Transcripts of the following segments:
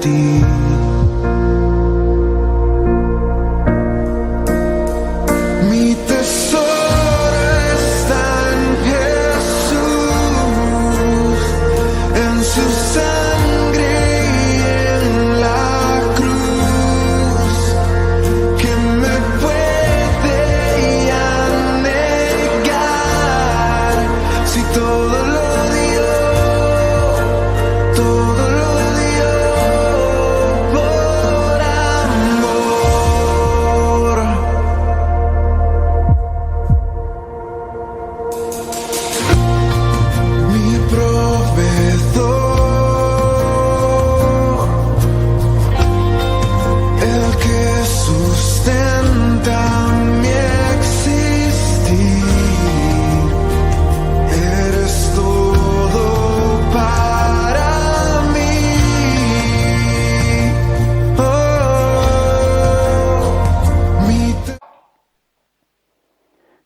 existir. Mi tesoro está en Jesús, en su sangre y en la cruz. ¿Quién me puede ya negar si todo lo dio, todo lo dio por amor? Mi proveedor, el que sustenta mi existir, eres todo para mí.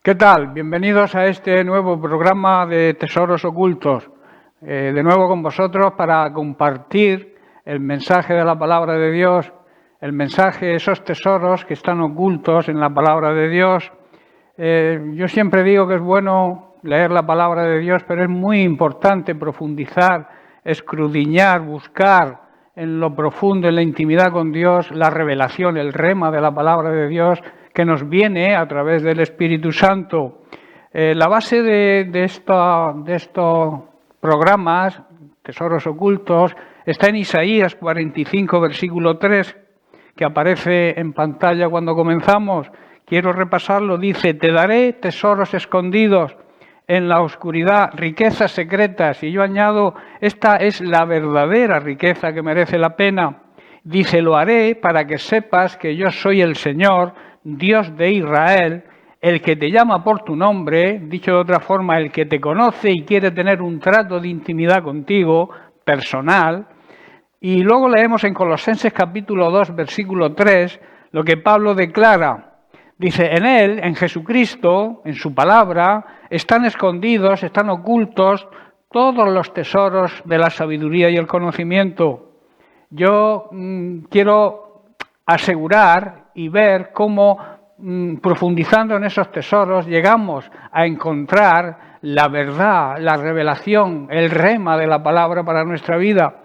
¿Qué tal? Bienvenidos a este nuevo programa de Tesoros Ocultos. De nuevo con vosotros para compartir el mensaje de la palabra de Dios, el mensaje, esos tesoros que están ocultos en la palabra de Dios. Yo siempre digo que es bueno leer la palabra de Dios, pero es muy importante profundizar, escudriñar, buscar en lo profundo, en la intimidad con Dios, la revelación, el rema de la palabra de Dios que nos viene a través del Espíritu Santo. La base de estos programas, Tesoros Ocultos, está en Isaías 45, versículo 3, que aparece en pantalla cuando comenzamos. Quiero repasarlo. Dice: te daré tesoros escondidos en la oscuridad, riquezas secretas. Y yo añado, esta es la verdadera riqueza que merece la pena. Dice: lo haré para que sepas que yo soy el Señor, Dios de Israel, el que te llama por tu nombre, dicho de otra forma, el que te conoce y quiere tener un trato de intimidad contigo, personal. Y luego leemos en Colosenses capítulo 2, versículo 3, lo que Pablo declara. Dice: en Él, en Jesucristo, en su palabra, están escondidos, están ocultos todos los tesoros de la sabiduría y el conocimiento. Yo quiero asegurar y ver cómo, profundizando en esos tesoros, llegamos a encontrar la verdad, la revelación, el rema de la palabra para nuestra vida.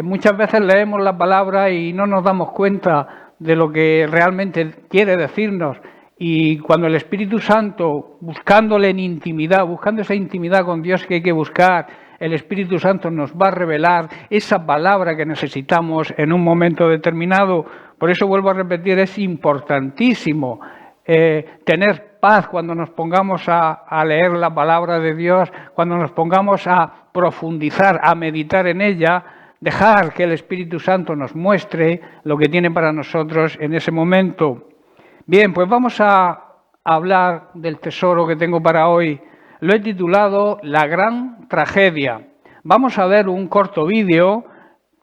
Muchas veces leemos la palabra y no nos damos cuenta de lo que realmente quiere decirnos. Y cuando el Espíritu Santo, buscándole en intimidad, buscando esa intimidad con Dios que hay que buscar, el Espíritu Santo nos va a revelar esa palabra que necesitamos en un momento determinado. Por eso vuelvo a repetir, es importantísimo tener paz cuando nos pongamos a leer la palabra de Dios, cuando nos pongamos a profundizar, a meditar en ella, dejar que el Espíritu Santo nos muestre lo que tiene para nosotros en ese momento. Bien, pues vamos a hablar del tesoro que tengo para hoy. Lo he titulado La Gran Tragedia. Vamos a ver un corto vídeo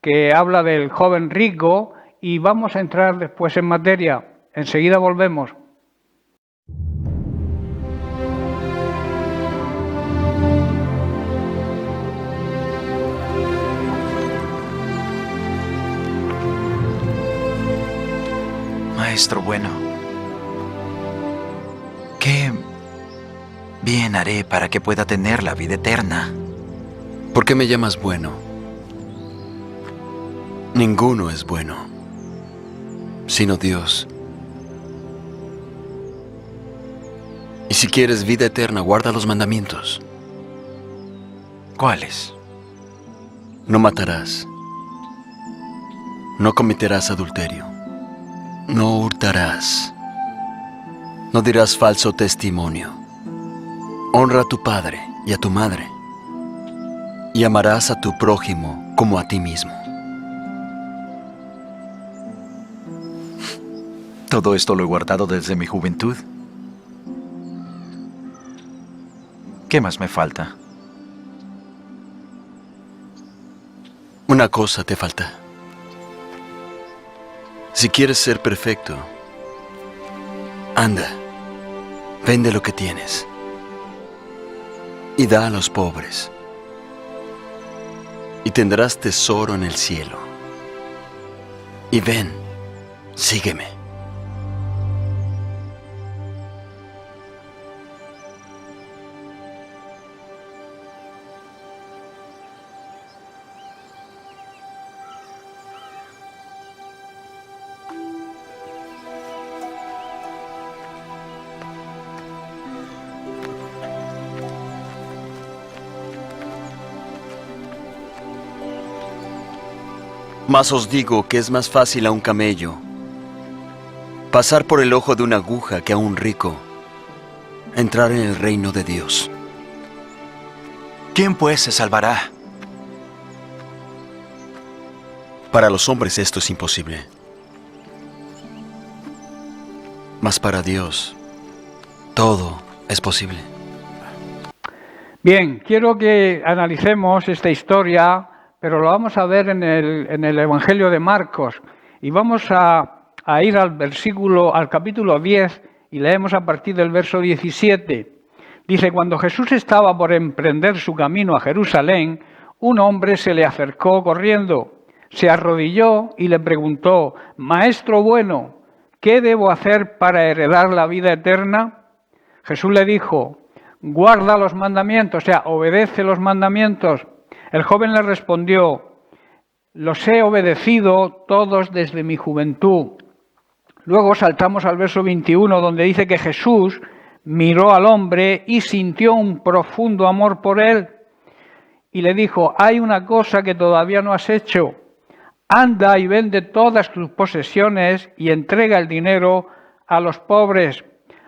que habla del joven rico y vamos a entrar después en materia. Enseguida volvemos. Maestro bueno, ¿qué bien haré para que pueda tener la vida eterna? ¿Por qué me llamas bueno? Ninguno es bueno, sino Dios. Y si quieres vida eterna, guarda los mandamientos. ¿Cuáles? No matarás. No cometerás adulterio. No hurtarás. No dirás falso testimonio. Honra a tu padre y a tu madre. Y amarás a tu prójimo como a ti mismo. Todo esto lo he guardado desde mi juventud. ¿Qué más me falta? Una cosa te falta. Si quieres ser perfecto, anda, vende lo que tienes y da a los pobres, y tendrás tesoro en el cielo. y ven, sígueme. Mas os digo que es más fácil a un camello pasar por el ojo de una aguja que a un rico entrar en el reino de Dios. ¿Quién pues se salvará? Para los hombres esto es imposible, mas para Dios todo es posible. Bien, quiero que analicemos esta historia, pero lo vamos a ver en el Evangelio de Marcos. Y vamos a ir al capítulo 10 y leemos a partir del verso 17. Dice, cuando Jesús estaba por emprender su camino a Jerusalén, un hombre se le acercó corriendo, se arrodilló y le preguntó, Maestro bueno, ¿qué debo hacer para heredar la vida eterna? Jesús le dijo, guarda los mandamientos, o sea, obedece los mandamientos. El joven le respondió, los he obedecido todos desde mi juventud. Luego saltamos al verso 21, donde dice que Jesús miró al hombre y sintió un profundo amor por él. Y le dijo, hay una cosa que todavía no has hecho. Anda y vende todas tus posesiones y entrega el dinero a los pobres.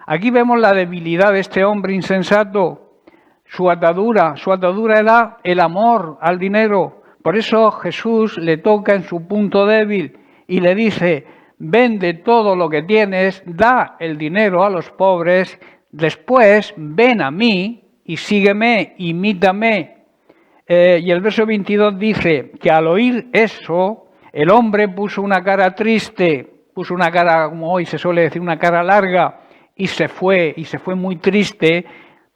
Aquí vemos la debilidad de este hombre insensato. Su atadura era el amor al dinero. Por eso Jesús le toca en su punto débil y le dice, vende todo lo que tienes, da el dinero a los pobres, después ven a mí y sígueme, imítame. Y el verso 22 dice que al oír eso, el hombre puso una cara triste, puso una cara, como hoy se suele decir, una cara larga, y se fue muy triste.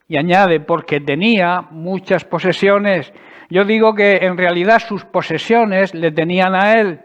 Y añade, porque tenía muchas posesiones. Yo digo que en realidad sus posesiones le tenían a él.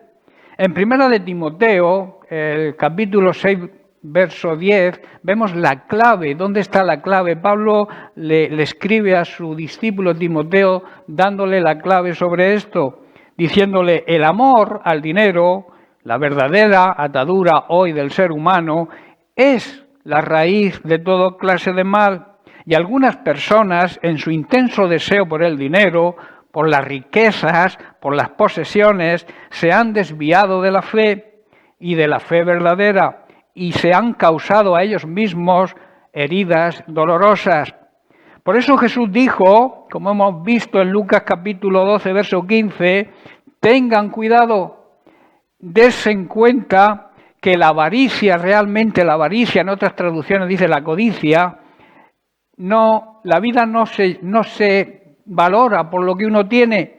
En Primera de Timoteo, el capítulo 6, verso 10, vemos la clave. ¿Dónde está la clave? Pablo le escribe a su discípulo Timoteo dándole la clave sobre esto, diciéndole, el amor al dinero, la verdadera atadura hoy del ser humano, es la raíz de toda clase de mal. Y algunas personas, en su intenso deseo por el dinero, por las riquezas, por las posesiones, se han desviado de la fe y de la fe verdadera y se han causado a ellos mismos heridas dolorosas. Por eso Jesús dijo, como hemos visto en Lucas capítulo 12, verso 15, tengan cuidado, dense en cuenta que la avaricia, realmente la avaricia, en otras traducciones dice la codicia, la vida no se valora por lo que uno tiene,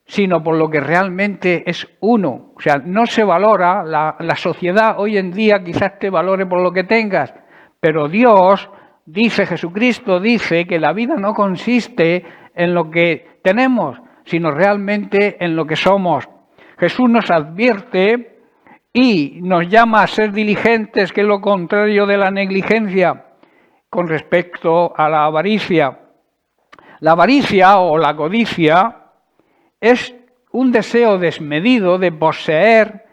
sino por lo que realmente es uno. O sea, no se valora, la sociedad hoy en día quizás te valore por lo que tengas, pero Dios dice, Jesucristo dice que la vida no consiste en lo que tenemos, sino realmente en lo que somos. Jesús nos advierte y nos llama a ser diligentes, que es lo contrario de la negligencia, con respecto a la avaricia. La avaricia o la codicia es un deseo desmedido de poseer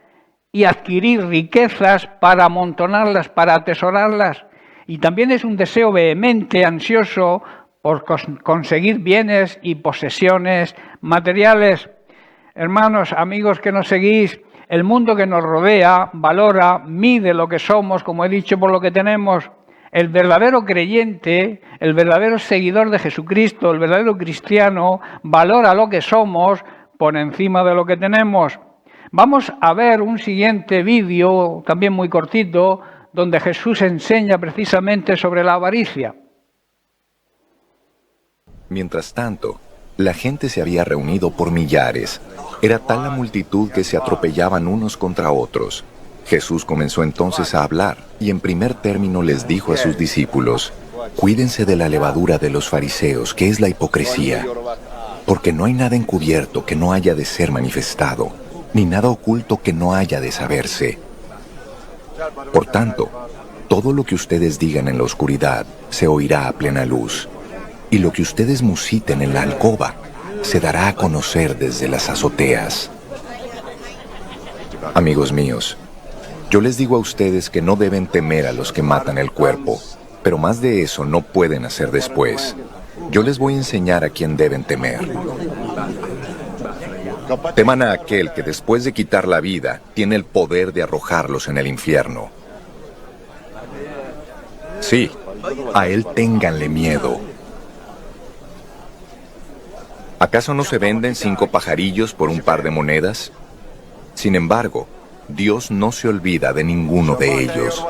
y adquirir riquezas para amontonarlas, para atesorarlas. Y también es un deseo vehemente, ansioso por conseguir bienes y posesiones materiales. Hermanos, amigos que nos seguís, el mundo que nos rodea valora, mide lo que somos, como he dicho, por lo que tenemos. El verdadero creyente, el verdadero seguidor de Jesucristo, el verdadero cristiano, valora lo que somos por encima de lo que tenemos. Vamos a ver un siguiente vídeo, también muy cortito, donde Jesús enseña precisamente sobre la avaricia. Mientras tanto, la gente se había reunido por millares. Era tal la multitud que se atropellaban unos contra otros. Jesús comenzó entonces a hablar y en primer término les dijo a sus discípulos, cuídense de la levadura de los fariseos, que es la hipocresía, porque no hay nada encubierto que no haya de ser manifestado, ni nada oculto que no haya de saberse. Por tanto, todo lo que ustedes digan en la oscuridad se oirá a plena luz, y lo que ustedes musiten en la alcoba se dará a conocer desde las azoteas. Amigos míos, yo les digo a ustedes que no deben temer a los que matan el cuerpo, pero más de eso no pueden hacer después. Yo les voy a enseñar a quién deben temer. Teman a aquel que después de quitar la vida tiene el poder de arrojarlos en el infierno. Sí, a él ténganle miedo. ¿Acaso no se venden 5 pajarillos por un par de monedas? Sin embargo, Dios no se olvida de ninguno de ellos.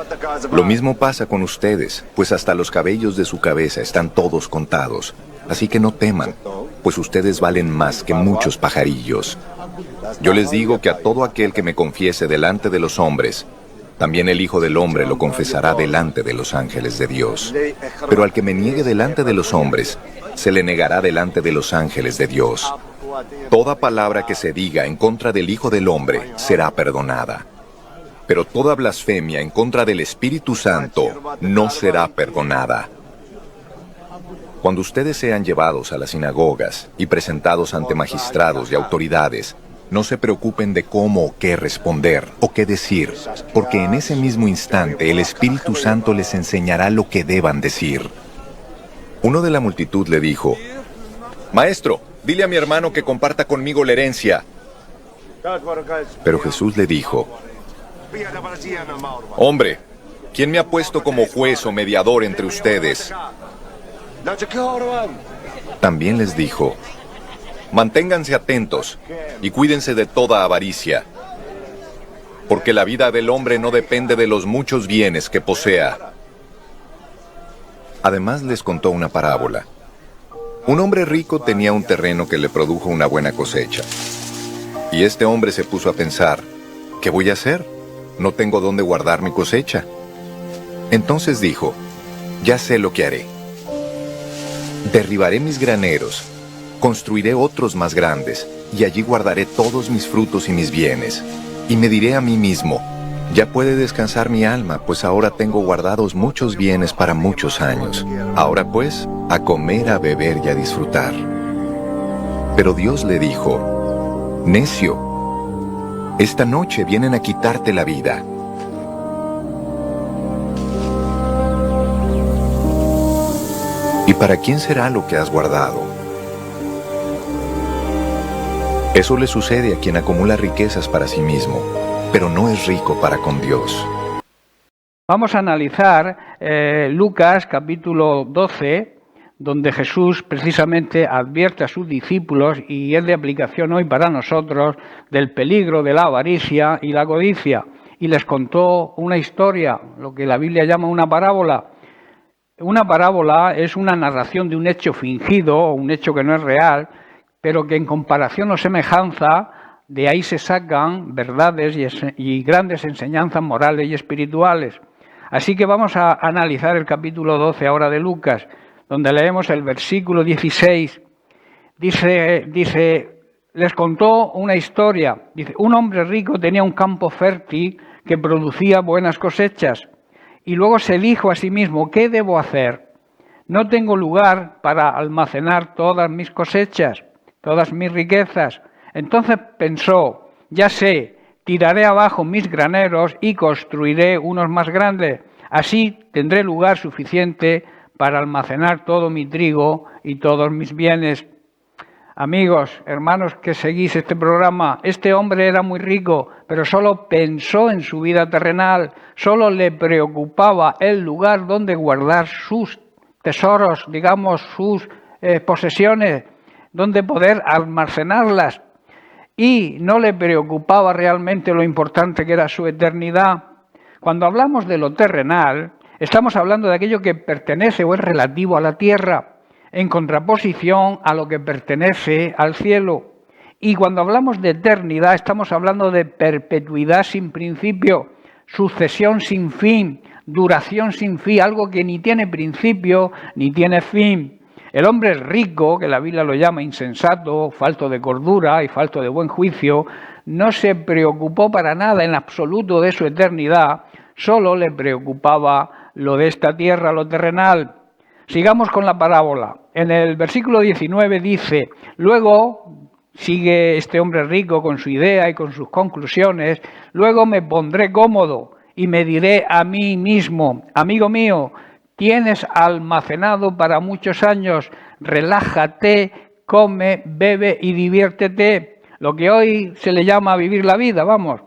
Lo mismo pasa con ustedes, pues hasta los cabellos de su cabeza están todos contados. Así que no teman, pues ustedes valen más que muchos pajarillos. Yo les digo que a todo aquel que me confiese delante de los hombres, también el Hijo del Hombre lo confesará delante de los ángeles de Dios. Pero al que me niegue delante de los hombres, se le negará delante de los ángeles de Dios. Toda palabra que se diga en contra del Hijo del Hombre será perdonada. Pero toda blasfemia en contra del Espíritu Santo no será perdonada. Cuando ustedes sean llevados a las sinagogas y presentados ante magistrados y autoridades, no se preocupen de cómo o qué responder o qué decir, porque en ese mismo instante el Espíritu Santo les enseñará lo que deban decir. Uno de la multitud le dijo: Maestro, dile a mi hermano que comparta conmigo la herencia. Pero Jesús le dijo: Hombre, ¿quién me ha puesto como juez o mediador entre ustedes? También les dijo: Manténganse atentos y cuídense de toda avaricia, porque la vida del hombre no depende de los muchos bienes que posea. Además les contó una parábola. Un hombre rico tenía un terreno que le produjo una buena cosecha. Y este hombre se puso a pensar: ¿qué voy a hacer? No tengo dónde guardar mi cosecha. Entonces dijo: ya sé lo que haré. Derribaré mis graneros, construiré otros más grandes, y allí guardaré todos mis frutos y mis bienes. Y me diré a mí mismo: ya puede descansar mi alma, pues ahora tengo guardados muchos bienes para muchos años. Ahora pues, a comer, a beber y a disfrutar. Pero Dios le dijo: necio, esta noche vienen a quitarte la vida. ¿Y para quién será lo que has guardado? Eso le sucede a quien acumula riquezas para sí mismo, pero no es rico para con Dios. Vamos a analizar Lucas capítulo 12, donde Jesús precisamente advierte a sus discípulos, y es de aplicación hoy para nosotros, del peligro de la avaricia y la codicia. Y les contó una historia, lo que la Biblia llama una parábola. Una parábola es una narración de un hecho fingido, o un hecho que no es real, pero que en comparación o semejanza, de ahí se sacan verdades y grandes enseñanzas morales y espirituales. Así que vamos a analizar el capítulo 12 ahora de Lucas, donde leemos el versículo 16. Dice, les contó una historia. Dice: un hombre rico tenía un campo fértil que producía buenas cosechas. Y luego se dijo a sí mismo: ¿qué debo hacer? No tengo lugar para almacenar todas mis cosechas, todas mis riquezas. Entonces pensó: ya sé, tiraré abajo mis graneros y construiré unos más grandes. Así tendré lugar suficiente para almacenar todo mi trigo y todos mis bienes. Amigos, hermanos que seguís este programa, este hombre era muy rico, pero solo pensó en su vida terrenal, solo le preocupaba el lugar donde guardar sus tesoros, digamos, sus posesiones, donde poder almacenarlas. Y no le preocupaba realmente lo importante que era su eternidad. Cuando hablamos de lo terrenal, estamos hablando de aquello que pertenece o es relativo a la tierra, en contraposición a lo que pertenece al cielo. Y cuando hablamos de eternidad, estamos hablando de perpetuidad sin principio, sucesión sin fin, duración sin fin, algo que ni tiene principio ni tiene fin. El hombre rico, que la Biblia lo llama insensato, falto de cordura y falto de buen juicio, no se preocupó para nada en absoluto de su eternidad, solo le preocupaba lo de esta tierra, lo terrenal. Sigamos con la parábola. En el versículo 19 dice, luego, sigue este hombre rico con su idea y con sus conclusiones, luego me pondré cómodo y me diré a mí mismo, amigo mío, tienes almacenado para muchos años, relájate, come, bebe y diviértete. Lo que hoy se le llama vivir la vida, vamos.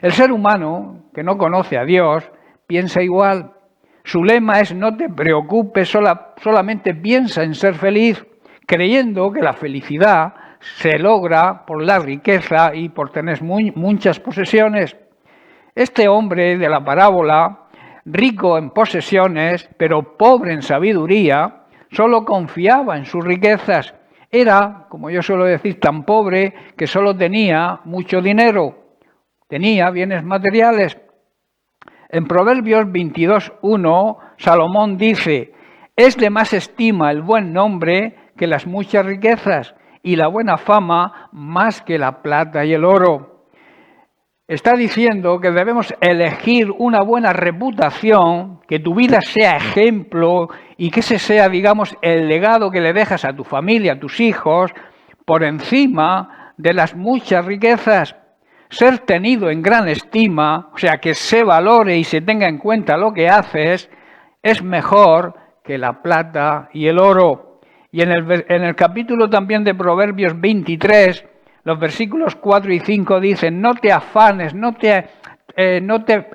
El ser humano, que no conoce a Dios, piensa igual. Su lema es no te preocupes, solamente piensa en ser feliz, creyendo que la felicidad se logra por la riqueza y por tener muchas posesiones. Este hombre de la parábola, rico en posesiones, pero pobre en sabiduría, solo confiaba en sus riquezas. Era, como yo suelo decir, tan pobre que solo tenía mucho dinero, tenía bienes materiales. En Proverbios 22:1, Salomón dice, es de más estima el buen nombre que las muchas riquezas, y la buena fama más que la plata y el oro. Está diciendo que debemos elegir una buena reputación, que tu vida sea ejemplo y que ese sea, digamos, el legado que le dejas a tu familia, a tus hijos, por encima de las muchas riquezas. Ser tenido en gran estima, o sea, que se valore y se tenga en cuenta lo que haces, es mejor que la plata y el oro. Y en el capítulo también de Proverbios 23, los versículos 4 y 5 dicen, no te afanes, no te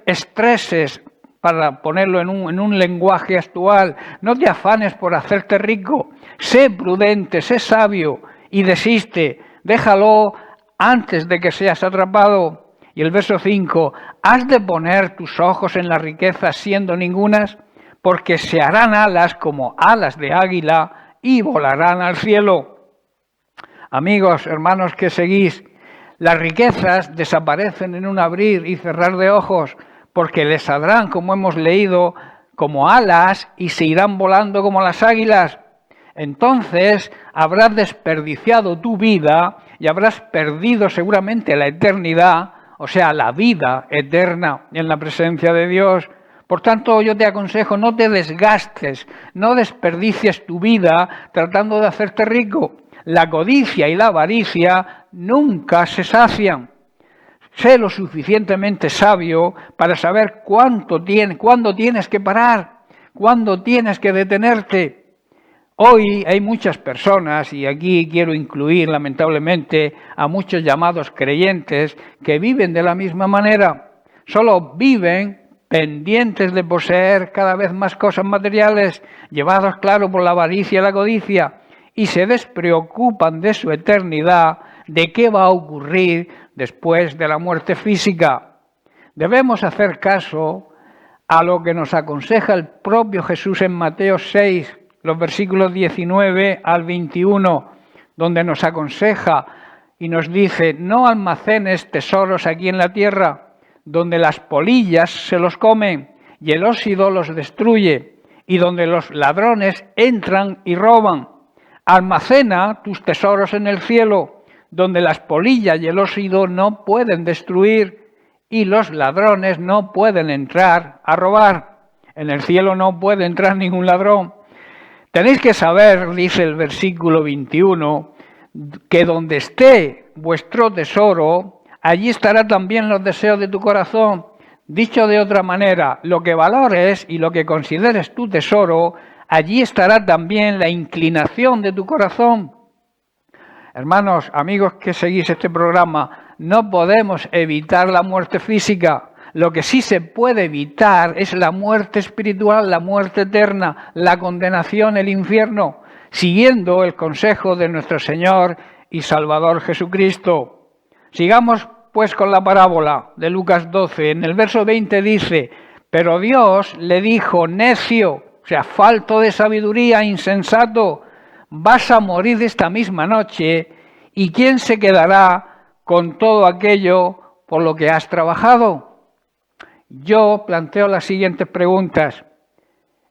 estreses, para ponerlo en un lenguaje actual, no te afanes por hacerte rico, sé prudente, sé sabio y desiste, déjalo antes de que seas atrapado. Y el verso 5, has de poner tus ojos en las riquezas siendo ningunas, porque se harán alas como alas de águila y volarán al cielo. Amigos, hermanos que seguís, las riquezas desaparecen en un abrir y cerrar de ojos, porque les saldrán, como hemos leído, como alas y se irán volando como las águilas. Entonces habrás desperdiciado tu vida y habrás perdido seguramente la eternidad, o sea, la vida eterna en la presencia de Dios. Por tanto, yo te aconsejo, no te desgastes, no desperdicies tu vida tratando de hacerte rico. La codicia y la avaricia nunca se sacian. Sé lo suficientemente sabio para saber cuándo tienes que parar, cuándo tienes que detenerte. Hoy hay muchas personas, y aquí quiero incluir lamentablemente a muchos llamados creyentes, que viven de la misma manera. Solo viven pendientes de poseer cada vez más cosas materiales, llevados, claro, por la avaricia y la codicia, y se despreocupan de su eternidad, de qué va a ocurrir después de la muerte física. Debemos hacer caso a lo que nos aconseja el propio Jesús en Mateo 6, los versículos 19 al 21, donde nos aconseja y nos dice, no almacenes tesoros aquí en la tierra, donde las polillas se los comen y el óxido los destruye, y donde los ladrones entran y roban. Almacena tus tesoros en el cielo, donde las polillas y el óxido no pueden destruir y los ladrones no pueden entrar a robar. En el cielo no puede entrar ningún ladrón. Tenéis que saber, dice el versículo 21, que donde esté vuestro tesoro, allí estará también los deseos de tu corazón. Dicho de otra manera, lo que valores y lo que consideres tu tesoro, allí estará también la inclinación de tu corazón. Hermanos, amigos que seguís este programa, no podemos evitar la muerte física. Lo que sí se puede evitar es la muerte espiritual, la muerte eterna, la condenación, el infierno, siguiendo el consejo de nuestro Señor y Salvador Jesucristo. Sigamos pues con la parábola de Lucas 12. En el verso 20 dice, pero Dios le dijo, necio, o sea, falto de sabiduría, insensato, vas a morir esta misma noche, ¿y quién se quedará con todo aquello por lo que has trabajado? Yo planteo las siguientes preguntas.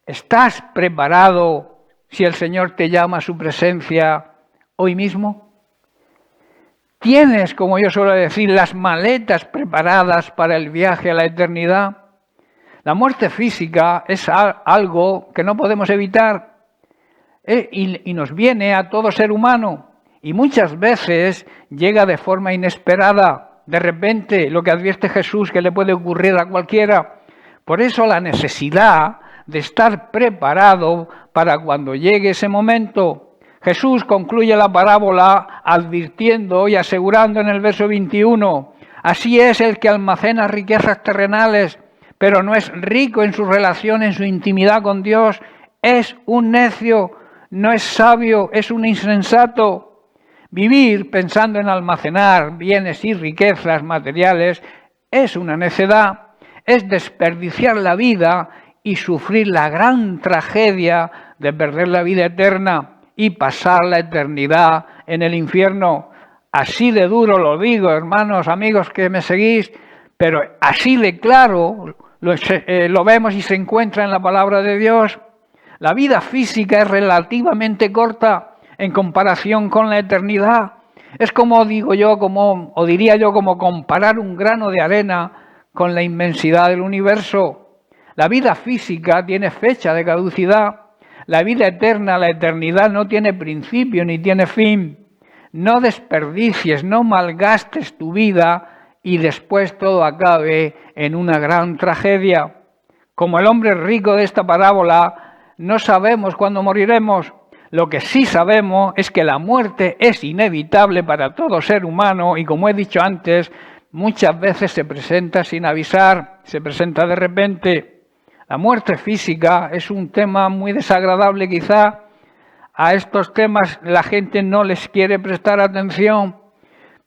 ¿Estás preparado si el Señor te llama a su presencia hoy mismo? ¿Tienes, como yo suelo decir, las maletas preparadas para el viaje a la eternidad? La muerte física es algo que no podemos evitar y nos viene a todo ser humano y muchas veces llega de forma inesperada, de repente, lo que advierte Jesús que le puede ocurrir a cualquiera. Por eso la necesidad de estar preparado para cuando llegue ese momento. Jesús concluye la parábola advirtiendo y asegurando en el verso 21, así es el que almacena riquezas terrenales, pero no es rico en su relación, en su intimidad con Dios, es un necio, no es sabio, es un insensato. Vivir pensando en almacenar bienes y riquezas materiales es una necedad, es desperdiciar la vida y sufrir la gran tragedia de perder la vida eterna y pasar la eternidad en el infierno. Así de duro lo digo, hermanos, amigos que me seguís, pero así de claro lo vemos y se encuentra en la palabra de Dios. La vida física es relativamente corta en comparación con la eternidad. Es como digo yo, o diría yo, como comparar un grano de arena con la inmensidad del universo. La vida física tiene fecha de caducidad. La vida eterna, la eternidad, no tiene principio ni tiene fin. No desperdicies, no malgastes tu vida y después todo acabe en una gran tragedia. Como el hombre rico de esta parábola, no sabemos cuándo moriremos. Lo que sí sabemos es que la muerte es inevitable para todo ser humano y, como he dicho antes, muchas veces se presenta sin avisar, se presenta de repente. La muerte física es un tema muy desagradable quizá. A estos temas la gente no les quiere prestar atención,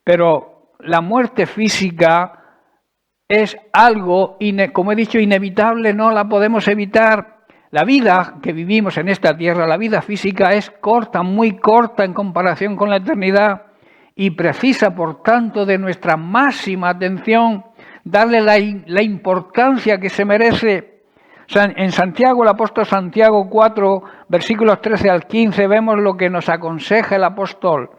pero la muerte física es algo, como he dicho, inevitable, no la podemos evitar. La vida que vivimos en esta tierra, la vida física, es corta, muy corta en comparación con la eternidad y precisa, por tanto, de nuestra máxima atención, darle la importancia que se merece. En Santiago, el apóstol Santiago 4, versículos 13 al 15, vemos lo que nos aconseja el apóstol.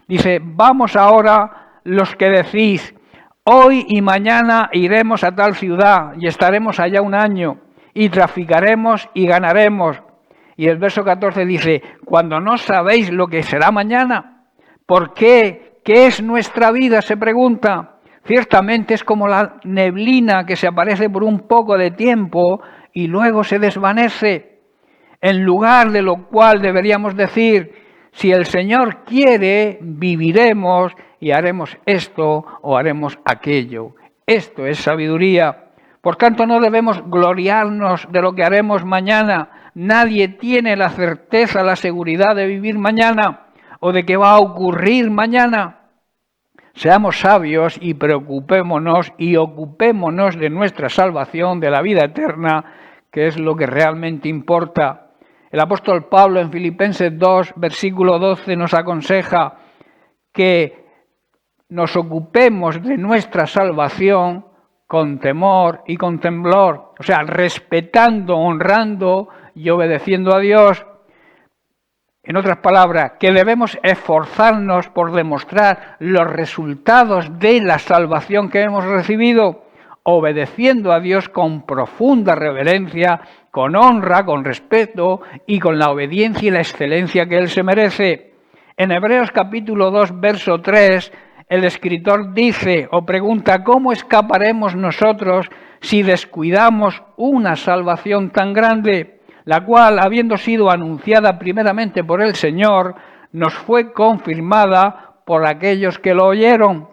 Dice, vamos ahora los que decís, hoy y mañana iremos a tal ciudad y estaremos allá un año y traficaremos y ganaremos. Y el verso 14 dice, cuando no sabéis lo que será mañana, ¿por qué? ¿Qué es nuestra vida? Se pregunta. Ciertamente es como la neblina que se aparece por un poco de tiempo y luego se desvanece. En lugar de lo cual deberíamos decir, si el Señor quiere, viviremos y haremos esto o haremos aquello. Esto es sabiduría. Por tanto, no debemos gloriarnos de lo que haremos mañana. Nadie tiene la certeza, la seguridad de vivir mañana o de que va a ocurrir mañana. Seamos sabios y preocupémonos y ocupémonos de nuestra salvación, de la vida eterna, que es lo que realmente importa. El apóstol Pablo en Filipenses 2, versículo 12, nos aconseja que nos ocupemos de nuestra salvación con temor y con temblor, o sea, respetando, honrando y obedeciendo a Dios. En otras palabras, que debemos esforzarnos por demostrar los resultados de la salvación que hemos recibido, obedeciendo a Dios con profunda reverencia, con honra, con respeto y con la obediencia y la excelencia que Él se merece. En Hebreos capítulo 2, verso 3, el escritor dice o pregunta, ¿cómo escaparemos nosotros si descuidamos una salvación tan grande, la cual, habiendo sido anunciada primeramente por el Señor, nos fue confirmada por aquellos que lo oyeron?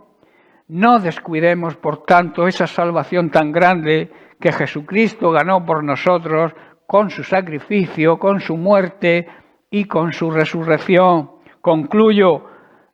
No descuidemos, por tanto, esa salvación tan grande que Jesucristo ganó por nosotros con su sacrificio, con su muerte y con su resurrección. Concluyo,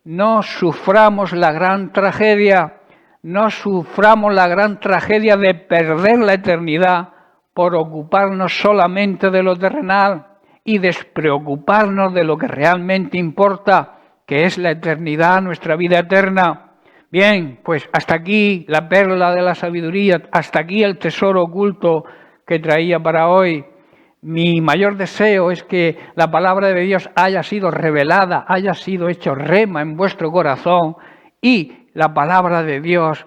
no suframos la gran tragedia, no suframos la gran tragedia de perder la eternidad por ocuparnos solamente de lo terrenal y despreocuparnos de lo que realmente importa, que es la eternidad, nuestra vida eterna. Bien, pues hasta aquí la perla de la sabiduría, hasta aquí el tesoro oculto que traía para hoy. Mi mayor deseo es que la palabra de Dios haya sido revelada, haya sido hecho rema en vuestro corazón y la palabra de Dios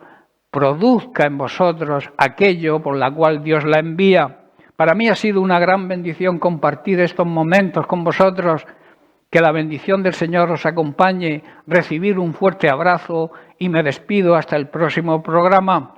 produzca en vosotros aquello por la cual Dios la envía. Para mí ha sido una gran bendición compartir estos momentos con vosotros. Que la bendición del Señor os acompañe, recibir un fuerte abrazo y me despido hasta el próximo programa.